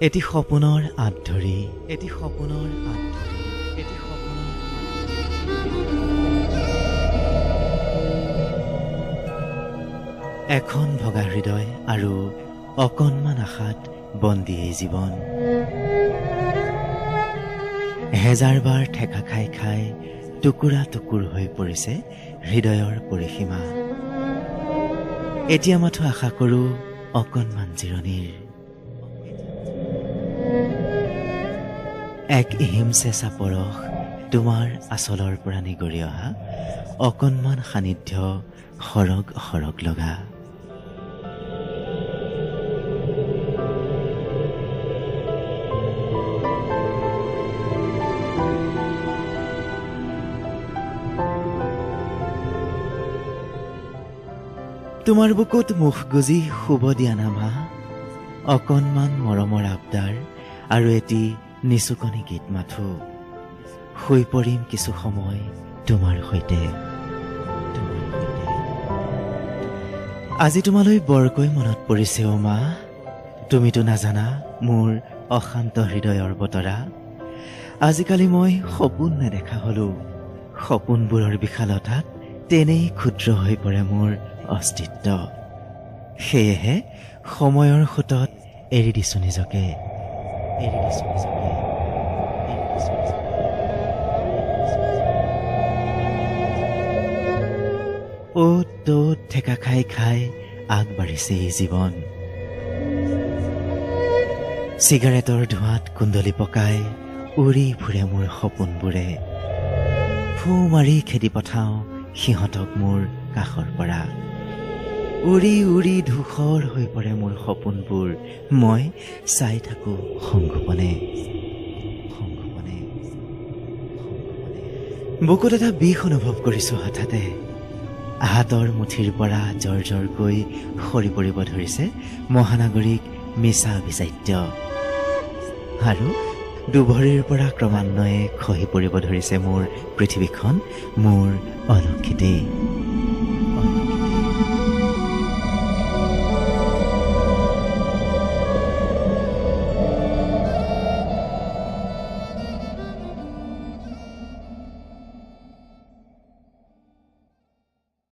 এটি সপোনৰ আঁত ধৰি, এটি সপোনৰ আঁত ধৰি, এটি সপোনৰ এখন ভগা হৃদয় আৰু অকণমান আশাত বন্দী এই জীৱন। হেজাৰবাৰ ঠেকা খাই খাই টুকুৰা টুকুৰ হৈ পৰিছে হৃদয়ৰ পৰিসীমা। এতিয়া মাথো আশা কৰোঁ অকণমান জিৰণিৰ। এক হিমচেঁচা পৰশ তোমাৰ আচলৰ পৰা নিগৰি অহা অকণমান সান্নিধ্য সৰগ সৰগ লগা। তোমাৰ বুকুত মুখ গুজি শুব দিয়া নামা, অকণমান মৰমৰ আবদাৰ আৰু এটি নিচুকনি গীত মাথো। শুই পৰিম কিছু সময় তোমাৰ সৈতে। আজি তোমালৈ বৰকৈ মনত পৰিছে অ' মা। তুমিতো নাজানা মোৰ অশান্ত হৃদয়ৰ বতৰা। আজিকালি মই সপোন নেদেখা হলো। সপোনবোৰৰ বিশালতাত তেনেই ক্ষুদ্ৰ হৈ পৰে মোৰ অস্তিত্ব। সেয়েহে সময়ৰ সোঁতত এৰি দিছো নিজকে, এৰি দিছো নিজকে। অ'ত ত'ত ঠেকা খাই খাই আগবাঢ়িছে এই জীৱন। চিগাৰেটৰ ধোঁৱাত কুণ্ডলি পকাই উৰি ফুৰে মোৰ সপোনবোৰে। ফু মাৰি খেদি পঠাওঁ সিহঁতক মোৰ কাষৰ পৰা। উৰি উৰি ধূসৰ হৈ পৰে মোৰ সপোনবোৰ। মই চাই থাকো সংগোপনে। বুকুত এটা বিষ অনুভৱ কৰিছো হঠাতে। হাতৰ মুঠিৰ পৰা জৰ জৰকৈ সৰি পৰিব ধৰিছে মহানাগৰিক মিছা অভিজাত্য। আৰু দুভৰিৰ পৰা ক্ৰমান্বয়ে খহি পৰিব ধৰিছে মোৰ পৃথিৱীখন, মোৰ অলক্ষিতেই।